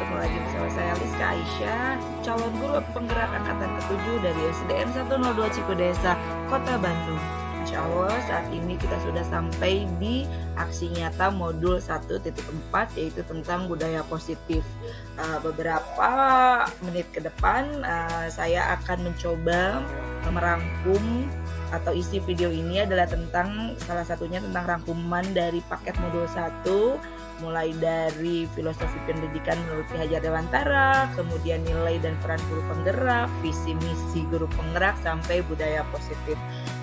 Ketemu lagi bersama saya Liska Aisyah, calon guru penggerak angkatan ke-7 dari SDN 102 Cikudesa, Kota Bandung. Insya Allah saat ini kita sudah sampai di aksi nyata modul 1.4, yaitu tentang budaya positif. Beberapa menit ke depan saya akan mencoba merangkum atau isi video ini adalah tentang salah satunya tentang rangkuman dari paket modul 1, mulai dari filosofi pendidikan menurut Ki Hajar Dewantara, kemudian nilai dan peran guru penggerak, visi misi guru penggerak, sampai budaya positif.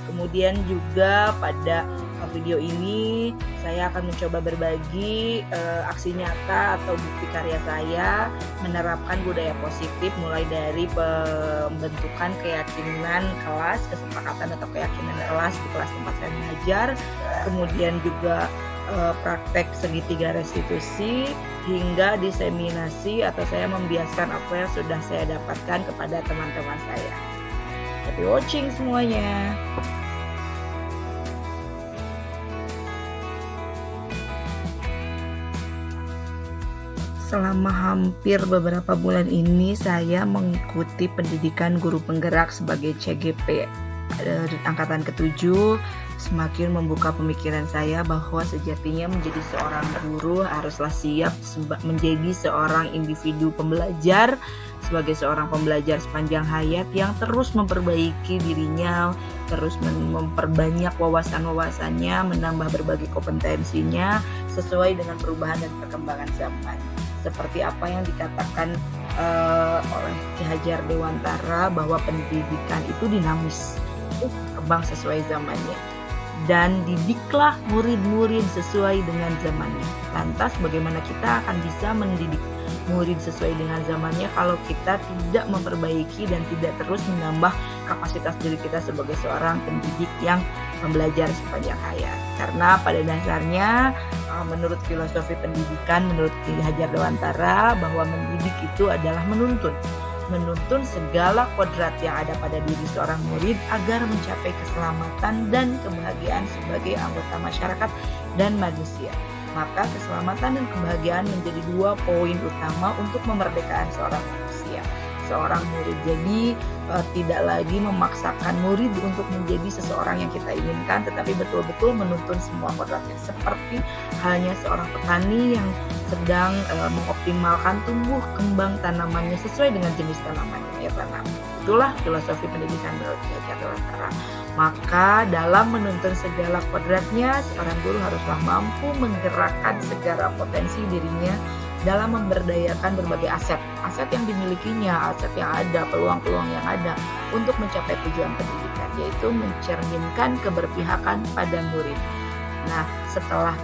Kemudian juga pada video ini saya akan mencoba berbagi aksi nyata atau bukti karya saya menerapkan budaya positif, mulai dari pembentukan keyakinan kelas, kesepakatan atau keyakinan kelas di kelas tempat saya mengajar, kemudian juga praktek segitiga restitusi, hingga diseminasi atau saya membiaskan apa yang sudah saya dapatkan kepada teman-teman saya. Happy watching semuanya. Selama hampir beberapa bulan ini saya mengikuti pendidikan guru penggerak sebagai CGP angkatan ke-7. Semakin membuka pemikiran saya bahwa sejatinya menjadi seorang guru haruslah siap menjadi seorang individu pembelajar, sebagai seorang pembelajar sepanjang hayat yang terus memperbaiki dirinya, terus memperbanyak wawasan-wawasannya, menambah berbagai kompetensinya sesuai dengan perubahan dan perkembangan zaman. Seperti apa yang dikatakan oleh Ki Hajar Dewantara, bahwa pendidikan itu dinamis, berkembang sesuai zamannya, dan didiklah murid-murid sesuai dengan zamannya. Lantas bagaimana kita akan bisa mendidik murid sesuai dengan zamannya kalau kita tidak memperbaiki dan tidak terus menambah kapasitas diri kita sebagai seorang pendidik yang membelajar sepanjang hayat? Karena pada dasarnya menurut filosofi pendidikan, menurut Ki Hajar Dewantara, bahwa mendidik itu adalah menuntun segala kodrat yang ada pada diri seorang murid agar mencapai keselamatan dan kebahagiaan sebagai anggota masyarakat dan manusia. Maka keselamatan dan kebahagiaan menjadi 2 poin utama untuk memerdekakan seorang manusia, seorang murid. Jadi tidak lagi memaksakan murid untuk menjadi seseorang yang kita inginkan, tetapi betul-betul menuntun semua kodratnya, seperti halnya seorang petani yang sedang mengoptimalkan tumbuh kembang tanamannya sesuai dengan jenis tanamannya yang tanam. Itulah filosofi pendidikan menurut Ki Hajar Dewantara. Maka dalam menuntun segala kodratnya, seorang guru haruslah mampu menggerakkan segala potensi dirinya dalam memberdayakan berbagai aset yang dimilikinya, aset yang ada, peluang-peluang yang ada untuk mencapai tujuan pendidikan, yaitu mencerminkan keberpihakan pada murid. Nah, setelah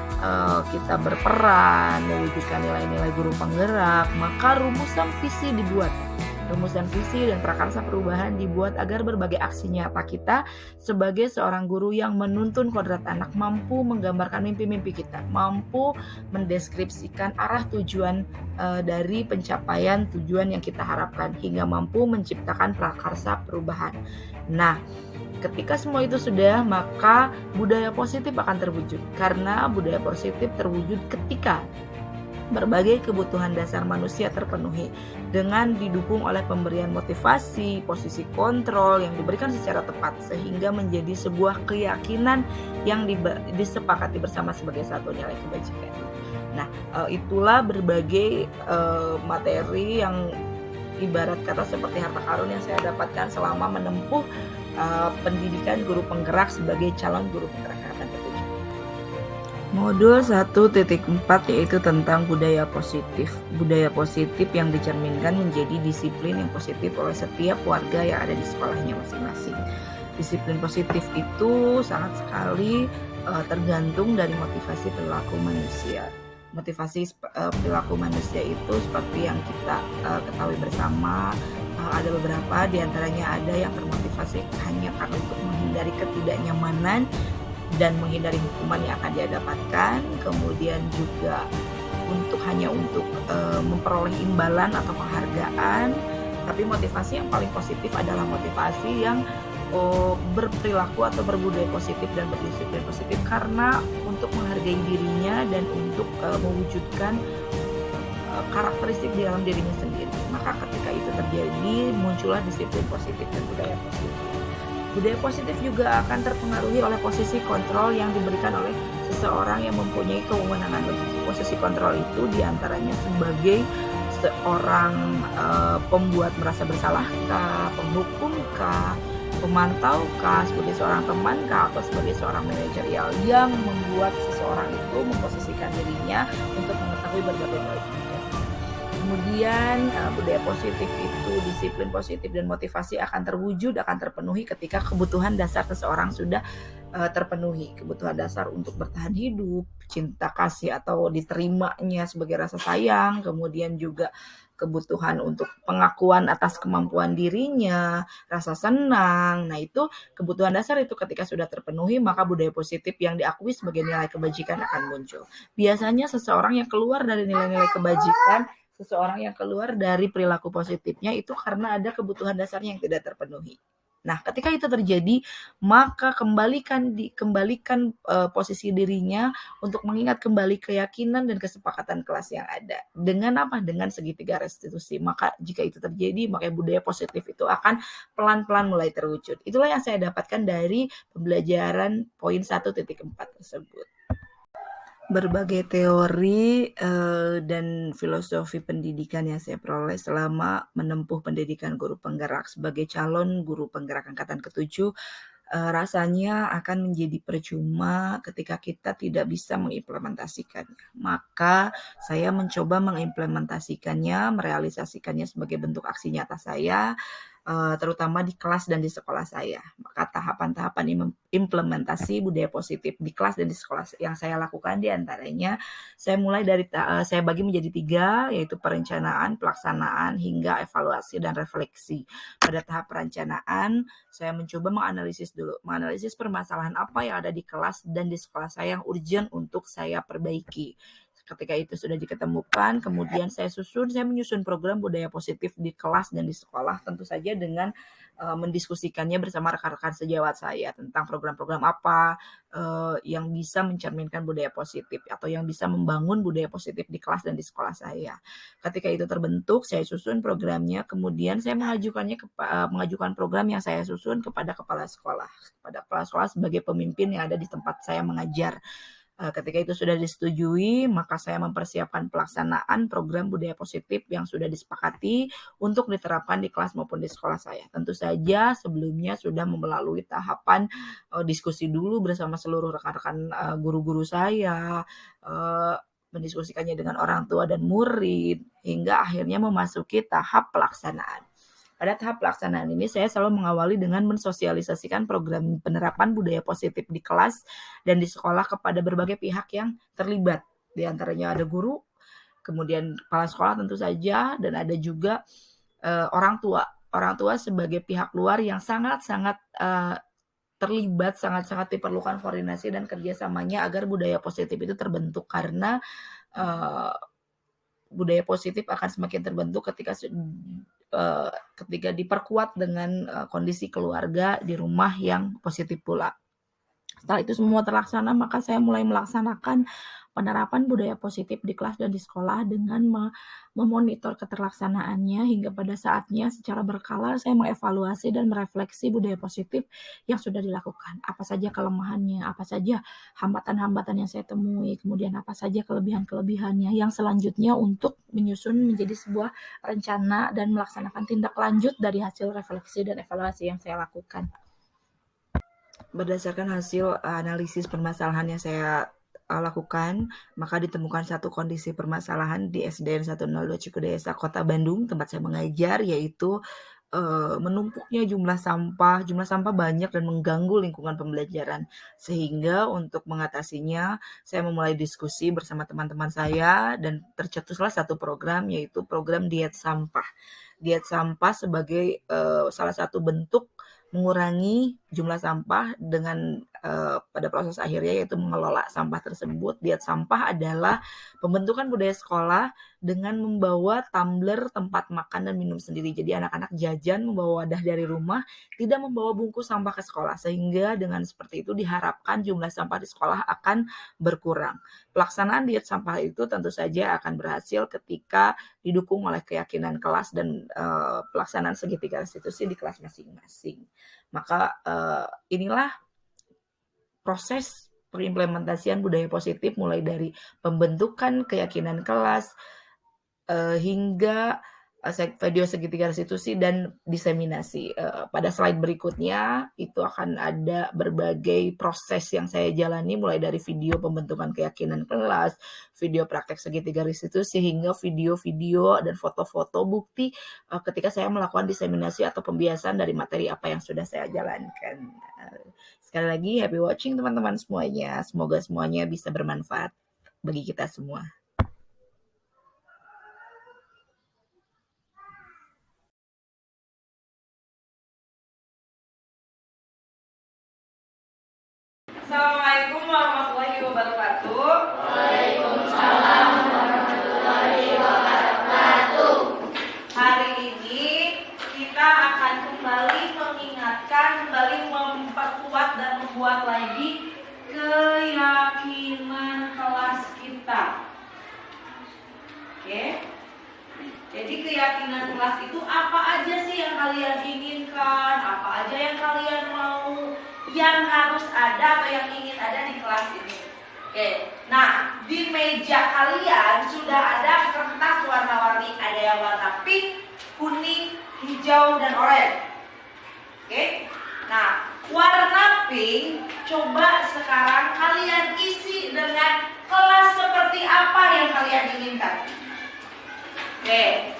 kita berperan mewujudkan nilai-nilai guru penggerak, maka rumusan visi dan prakarsa perubahan dibuat agar berbagai aksi nyata kita sebagai seorang guru yang menuntun kodrat anak mampu menggambarkan mimpi-mimpi kita, mampu mendeskripsikan arah tujuan dari pencapaian tujuan yang kita harapkan, hingga mampu menciptakan prakarsa perubahan. Nah, ketika semua itu sudah, maka budaya positif akan terwujud, karena budaya positif terwujud ketika berbagai kebutuhan dasar manusia terpenuhi dengan didukung oleh pemberian motivasi, posisi kontrol yang diberikan secara tepat, sehingga menjadi sebuah keyakinan yang disepakati bersama sebagai satu nilai kebajikan. Nah, itulah berbagai materi yang ibarat kata seperti harta karun yang saya dapatkan selama menempuh pendidikan guru penggerak sebagai calon guru penggerak angkatan ke-7. Modul 1.4 yaitu tentang budaya positif. Budaya positif yang dicerminkan menjadi disiplin yang positif oleh setiap warga yang ada di sekolahnya masing-masing. Disiplin positif itu sangat sekali tergantung dari motivasi perilaku manusia. Motivasi perilaku manusia itu seperti yang kita ketahui bersama, ada beberapa diantaranya ada yang termotivasi hanya karena untuk menghindari ketidaknyamanan dan menghindari hukuman yang akan dia dapatkan, kemudian juga hanya untuk memperoleh imbalan atau penghargaan. Tapi motivasi yang paling positif adalah motivasi yang berperilaku atau berbudaya positif dan berdisiplin positif, karena untuk menghargai dirinya dan untuk mewujudkan karakteristik di dalam dirinya sendiri. Maka ketika itu terjadi, muncullah disiplin positif dan budaya positif. Budaya positif juga akan terpengaruhi oleh posisi kontrol yang diberikan oleh seseorang yang mempunyai kewenangan lebih. Posisi kontrol itu diantaranya sebagai seorang pembuat merasa bersalahkah, penghukumkah, pemantau sebagai seorang temankah, atau sebagai seorang manajerial yang membuat seseorang itu memposisikan dirinya untuk mengetahui berbagai hal. Kemudian budaya positif itu, disiplin positif dan motivasi akan terwujud, akan terpenuhi ketika kebutuhan dasar seseorang sudah terpenuhi. Kebutuhan dasar untuk bertahan hidup, cinta kasih atau diterimanya sebagai rasa sayang, kemudian juga kebutuhan untuk pengakuan atas kemampuan dirinya, rasa senang. Nah, itu kebutuhan dasar itu ketika sudah terpenuhi, maka budaya positif yang diakui sebagai nilai kebajikan akan muncul. Biasanya seseorang yang keluar dari nilai-nilai kebajikan, seseorang yang keluar dari perilaku positifnya itu karena ada kebutuhan dasarnya yang tidak terpenuhi. Nah, ketika itu terjadi, maka kembalikan posisi dirinya untuk mengingat kembali keyakinan dan kesepakatan kelas yang ada. Dengan apa? Dengan segitiga restitusi. Maka jika itu terjadi, maka budaya positif itu akan pelan-pelan mulai terwujud. Itulah yang saya dapatkan dari pembelajaran poin 1.4 tersebut. Berbagai teori dan filosofi pendidikan yang saya peroleh selama menempuh pendidikan guru penggerak sebagai calon guru penggerak angkatan ke-7, rasanya akan menjadi percuma ketika kita tidak bisa mengimplementasikannya. Maka saya mencoba mengimplementasikannya, merealisasikannya sebagai bentuk aksi nyata saya, terutama di kelas dan di sekolah saya. Maka tahapan-tahapan implementasi budaya positif di kelas dan di sekolah yang saya lakukan diantaranya, saya mulai dari saya bagi menjadi 3, yaitu perencanaan, pelaksanaan, hingga evaluasi dan refleksi. Pada tahap perencanaan, saya mencoba menganalisis permasalahan apa yang ada di kelas dan di sekolah saya yang urgent untuk saya perbaiki. Ketika itu sudah diketemukan, kemudian saya menyusun program budaya positif di kelas dan di sekolah, tentu saja dengan mendiskusikannya bersama rekan-rekan sejawat saya tentang program-program apa yang bisa mencerminkan budaya positif atau yang bisa membangun budaya positif di kelas dan di sekolah saya. Ketika itu terbentuk, saya susun programnya, kemudian saya mengajukan program yang saya susun kepada kepala sekolah sebagai pemimpin yang ada di tempat saya mengajar. Ketika itu sudah disetujui, maka saya mempersiapkan pelaksanaan program budaya positif yang sudah disepakati untuk diterapkan di kelas maupun di sekolah saya. Tentu saja sebelumnya sudah melalui tahapan diskusi dulu bersama seluruh rekan-rekan guru-guru saya, mendiskusikannya dengan orang tua dan murid, hingga akhirnya memasuki tahap pelaksanaan. Pada tahap pelaksanaan ini saya selalu mengawali dengan mensosialisasikan program penerapan budaya positif di kelas dan di sekolah kepada berbagai pihak yang terlibat. Di antaranya ada guru, kemudian kepala sekolah tentu saja, dan ada juga orang tua. Orang tua sebagai pihak luar yang sangat-sangat terlibat, sangat-sangat diperlukan koordinasi dan kerjasamanya agar budaya positif itu terbentuk, karena budaya positif akan semakin terbentuk ketika diperkuat dengan kondisi keluarga di rumah yang positif pula. Setelah itu semua terlaksana, maka saya mulai melaksanakan penerapan budaya positif di kelas dan di sekolah dengan memonitor keterlaksanaannya hingga pada saatnya secara berkala saya mengevaluasi dan merefleksi budaya positif yang sudah dilakukan. Apa saja kelemahannya, apa saja hambatan-hambatan yang saya temui, kemudian apa saja kelebihan-kelebihannya yang selanjutnya untuk menyusun menjadi sebuah rencana dan melaksanakan tindak lanjut dari hasil refleksi dan evaluasi yang saya lakukan. Berdasarkan hasil analisis permasalahan yang saya lakukan, maka ditemukan satu kondisi permasalahan di SDN 102 Cikudesa, Kota Bandung, tempat saya mengajar, yaitu menumpuknya jumlah sampah banyak dan mengganggu lingkungan pembelajaran. Sehingga untuk mengatasinya, saya memulai diskusi bersama teman-teman saya dan tercetuslah satu program, yaitu program diet sampah. Diet sampah sebagai salah satu bentuk mengurangi jumlah sampah dengan pada proses akhirnya, yaitu mengelola sampah tersebut. Diet sampah adalah pembentukan budaya sekolah dengan membawa tumbler tempat makan dan minum sendiri. Jadi anak-anak jajan membawa wadah dari rumah, tidak membawa bungkus sampah ke sekolah, sehingga dengan seperti itu diharapkan jumlah sampah di sekolah akan berkurang. Pelaksanaan diet sampah itu tentu saja akan berhasil ketika didukung oleh keyakinan kelas dan pelaksanaan segitiga restitusi di kelas masing-masing. Maka inilah proses pengimplementasian budaya positif mulai dari pembentukan keyakinan kelas hingga video segitiga restitusi dan diseminasi. Pada slide berikutnya itu akan ada berbagai proses yang saya jalani, mulai dari video pembentukan keyakinan kelas, video praktek segitiga restitusi, hingga video-video dan foto-foto bukti ketika saya melakukan diseminasi atau pembiasan dari materi apa yang sudah saya jalankan. Sekali lagi, happy watching teman-teman semuanya. Semoga semuanya bisa bermanfaat bagi kita semua. Assalamualaikum warahmatullahi wabarakatuh. Waalaikumsalam warahmatullahi wabarakatuh. Hari ini kita akan kembali mengingatkan, kembali memperkuat dan membuat lagi keyakinan kelas kita. Oke. Jadi keyakinan kelas itu apa aja sih yang kalian inginkan, apa aja yang kalian mau, yang harus ada atau yang ingin ada di kelas ini. Oke. Nah, di meja kalian sudah ada kertas warna-warni, ada yang warna pink, kuning, hijau, dan oranye. Oke. Nah, warna pink coba sekarang kalian isi dengan kelas seperti apa yang kalian inginkan. Oke,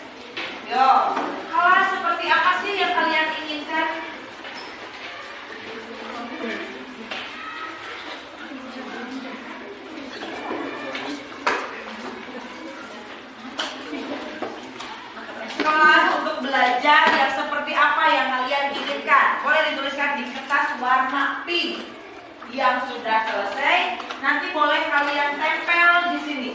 yuk, kelas seperti apa sih yang kalian inginkan? Kelas untuk belajar yang seperti apa yang kalian inginkan? Boleh dituliskan di kertas warna pink. Yang sudah selesai, nanti boleh kalian tempel di sini.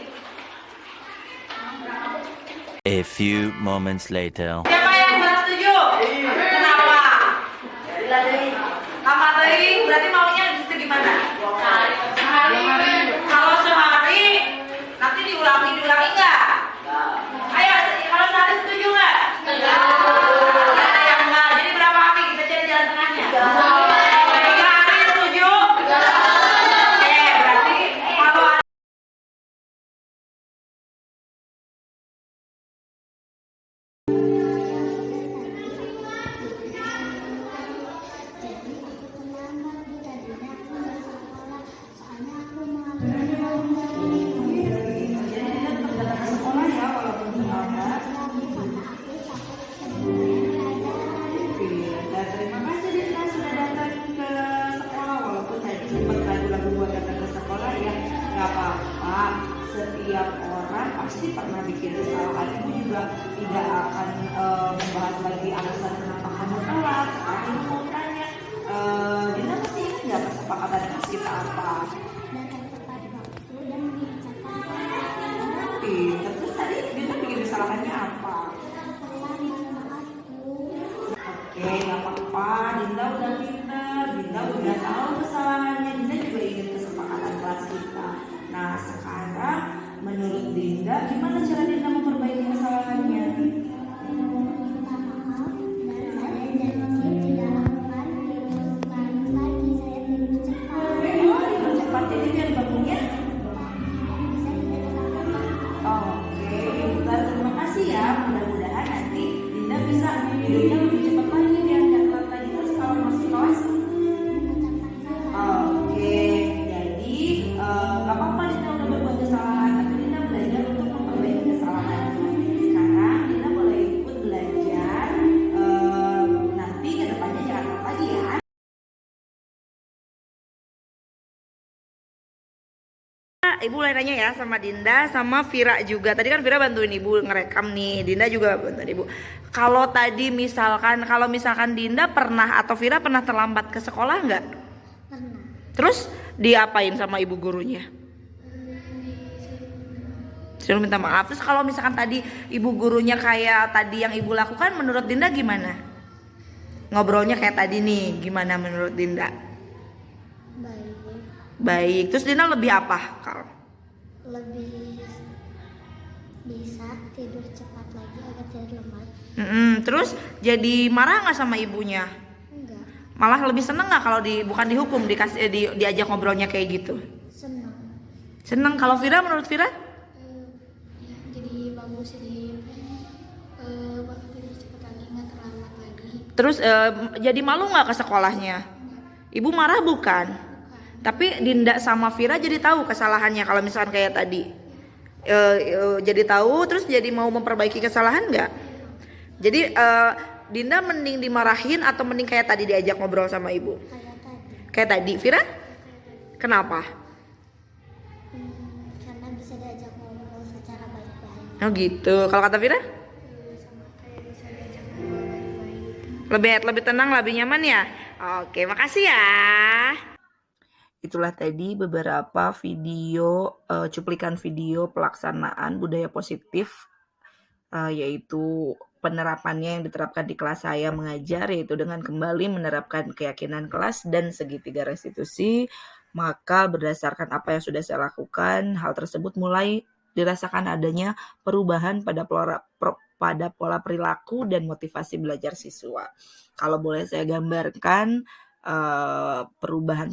A few moments later. Siapa yang bilang setuju? Kenapa? Tambah teuing, berarti maunya di gimana? Kalau sehari, nanti diulangi nggak? Ayo, kalau sehari setuju nggak? Ada yang enggak. Jadi berapa hari kita cari jalan tengahnya? 3 hari setuju? Oke, berarti kalau setiap orang pasti pernah bikin kesalahan. Ibu juga tidak akan membahas lagi alasan kenapa kamu telat. Sekarang ibu mau tanya, Dina masih ingat nggak kesepakatan kelas kita apa? Terus tadi Dina bikin kesalahannya apa? Oke, nggak apa-apa. Dinda udah pintar, Dinda udah tahu kesalahannya. Dinda juga ingat kesepakatan kelas kita. Nah, sekarang menurut Dinda, gimana cara Dinda memperbaiki kesalahannya? Cepat jadi biar bangunnya. Oke, Dinda terima kasih ya. Mudah-mudahan nanti Dinda bisa videonya lebih cepat lagi biar nggak telat lagi terus kalau masih kelas. Oke, jadi nggak apa-apa Dinda udah berbuat kesalahan, tapi Dinda belajar untuk memperbaiki kesalahan. Sekarang Dinda boleh ikut belajar, nanti ke depannya jangan telat lagi ya. Ibu mulai nanya ya sama Dinda sama Vira juga. Tadi kan Vira bantuin Ibu ngerekam nih, Dinda juga bantuin Ibu. Kalau tadi misalkan Dinda pernah atau Vira pernah terlambat ke sekolah nggak? Pernah. Terus diapain sama ibu gurunya? Suruh minta maaf. Terus kalau misalkan tadi ibu gurunya kayak tadi yang ibu lakukan, menurut Dinda gimana? Ngobrolnya kayak tadi nih, gimana menurut Dinda? Baik. Baik. Terus Dinda lebih apa, Kal? Lebih bisa tidur cepat lagi agar tidak lemah. Terus jadi marah nggak sama ibunya? Enggak. Malah lebih seneng nggak kalau bukan dihukum, diajak ngobrolnya kayak gitu? Senang. Seneng. Kalau Vira, menurut Vira? Ya, jadi bagus, jadi bakal tidur cepat lagi, nggak terlambat lagi. Terus jadi malu nggak ke sekolahnya? Ibu marah bukan? Tapi Dinda sama Vira jadi tahu kesalahannya kalau misalkan kayak tadi. Jadi tahu, terus jadi mau memperbaiki kesalahan nggak? Jadi Dinda mending dimarahin atau mending kayak tadi diajak ngobrol sama ibu? Kayak tadi. Kayak tadi, Vira? Kenapa? Karena bisa diajak ngobrol secara baik-baik. Oh gitu. Kalau kata Vira? Sama kayak bisa diajak ngobrol baik-baik. Lebih tenang, lebih nyaman ya? Oke, makasih ya. Itulah tadi beberapa video, cuplikan video pelaksanaan budaya positif, yaitu penerapannya yang diterapkan di kelas saya mengajar, yaitu dengan kembali menerapkan keyakinan kelas dan segitiga restitusi. Maka berdasarkan apa yang sudah saya lakukan, hal tersebut mulai dirasakan adanya perubahan pada pola perilaku dan motivasi belajar siswa. Kalau boleh saya gambarkan,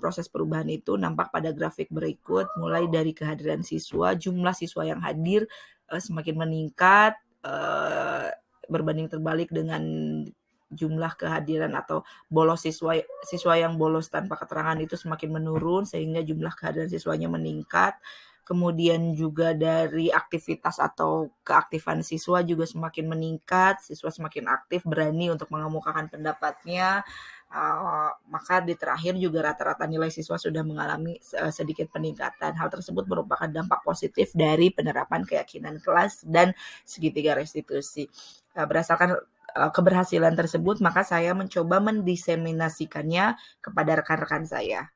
proses perubahan itu nampak pada grafik berikut, mulai dari kehadiran siswa, jumlah siswa yang hadir semakin meningkat, berbanding terbalik dengan jumlah kehadiran atau bolos siswa yang bolos tanpa keterangan itu semakin menurun, sehingga jumlah kehadiran siswanya meningkat. Kemudian juga dari aktivitas atau keaktifan siswa juga semakin meningkat, siswa semakin aktif, berani untuk mengemukakan pendapatnya. Maka di terakhir juga rata-rata nilai siswa sudah mengalami sedikit peningkatan. Hal tersebut merupakan dampak positif dari penerapan keyakinan kelas dan segitiga restitusi. Berdasarkan keberhasilan tersebut, maka saya mencoba mendiseminasikannya kepada rekan-rekan saya.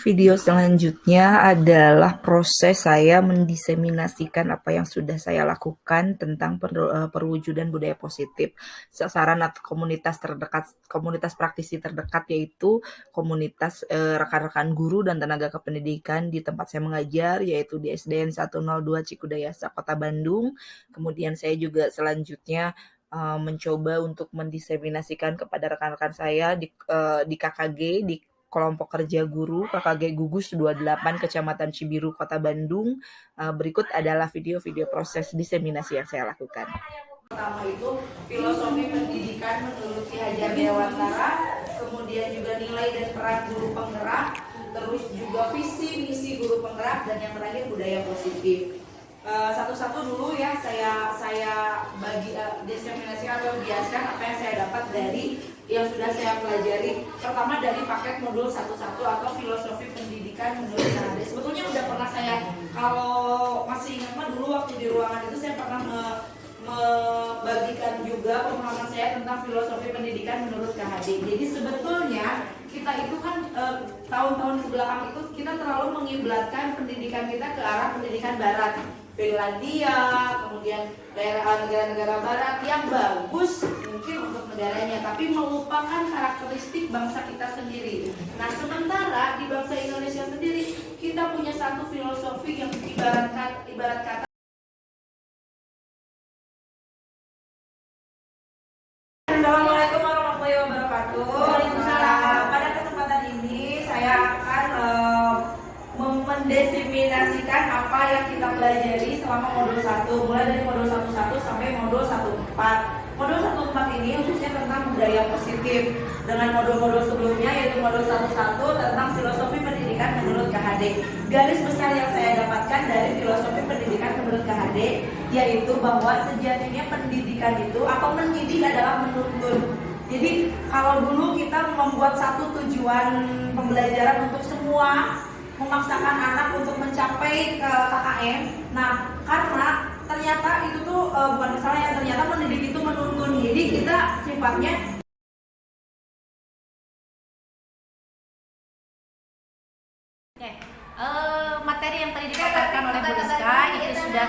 Video selanjutnya adalah proses saya mendiseminasikan apa yang sudah saya lakukan tentang perwujudan budaya positif. Sasaran atau komunitas praktisi terdekat yaitu komunitas rekan-rekan guru dan tenaga kependidikan di tempat saya mengajar, yaitu di SDN 102 Cikudayasa, Kota Bandung. Kemudian saya juga selanjutnya mencoba untuk mendiseminasikan kepada rekan-rekan saya di KKG, di kelompok kerja guru KKG Gugus 28 Kecamatan Cibiru, Kota Bandung. Berikut adalah video-video proses diseminasi yang saya lakukan. Pertama itu filosofi pendidikan menurut Ki Hajar Dewantara, kemudian juga nilai dan peran guru penggerak, terus juga visi misi guru penggerak, dan yang terakhir budaya positif. Satu-satu dulu ya, saya bagi diseminasi atau biaskan apa yang saya dapat dari yang sudah saya pelajari. Pertama dari paket modul 1.1 atau filosofi pendidikan menurut Kanade. Sebetulnya udah pernah saya, kalau masih ingat mah dulu waktu di ruangan itu saya pernah membagikan juga pemahaman saya tentang filosofi pendidikan menurut KHD. Jadi sebetulnya kita itu kan tahun-tahun kebelakang itu kita terlalu mengiblatkan pendidikan kita ke arah pendidikan barat, Finlandia, kemudian negara-negara barat yang bagus mungkin untuk negaranya, tapi melupakan karakteristik bangsa kita sendiri. Nah, sementara di bangsa Indonesia sendiri kita punya satu filosofi yang ibarat kata. Assalamualaikum warahmatullahi wabarakatuh. Pada kesempatan ini saya akan mendiseminasikan apa yang kita pelajari selama modul 1, mulai dari modul 1.1 sampai modul 1.4. Modul 1.4 ini khususnya tentang budaya positif, dengan modul-modul sebelumnya yaitu modul 1.1 tentang filosofi pendidikan menurut KHD. Garis besar yang saya dapatkan dari filosofi pendidikan menurut KHD yaitu bahwa sejatinya pendidikan itu atau mendidik adalah menuntun. Jadi kalau dulu kita membuat satu tujuan pembelajaran untuk semua memaksakan anak untuk mencapai KKM. Nah, karena ternyata itu tuh bukan masalah yang ternyata mendidik itu menuntun. Jadi kita sifatnya materi yang tadi dipaparkan oleh Bu Rizka itu sudah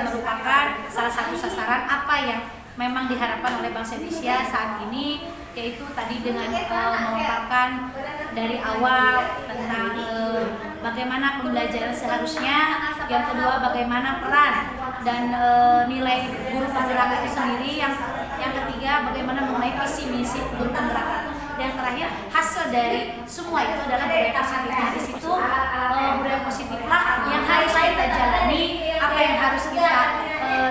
merupakan salah satu sasaran apa yang memang diharapkan oleh bangsa Indonesia saat ini, yaitu tadi dengan memaparkan dari awal tentang bagaimana pembelajaran seharusnya, yang kedua bagaimana peran dan nilai guru penggerak itu sendiri, yang ketiga bagaimana mengenai visi misi guru penggerak itu, dan terakhir hasil dari semua itu adalah budaya positif. Nah, di situ budaya positiflah yang harus kita jalani, apa yang harus kita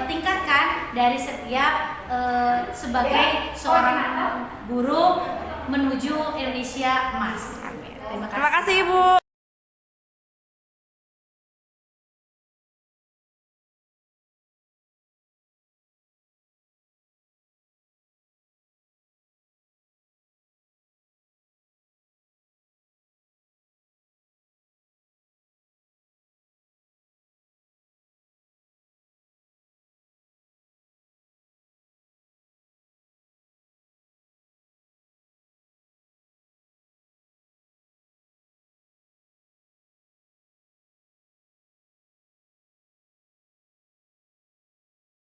tingkatkan dari setiap sebagai seorang guru menuju Indonesia emas. Amin. Terima kasih. Terima kasih Ibu.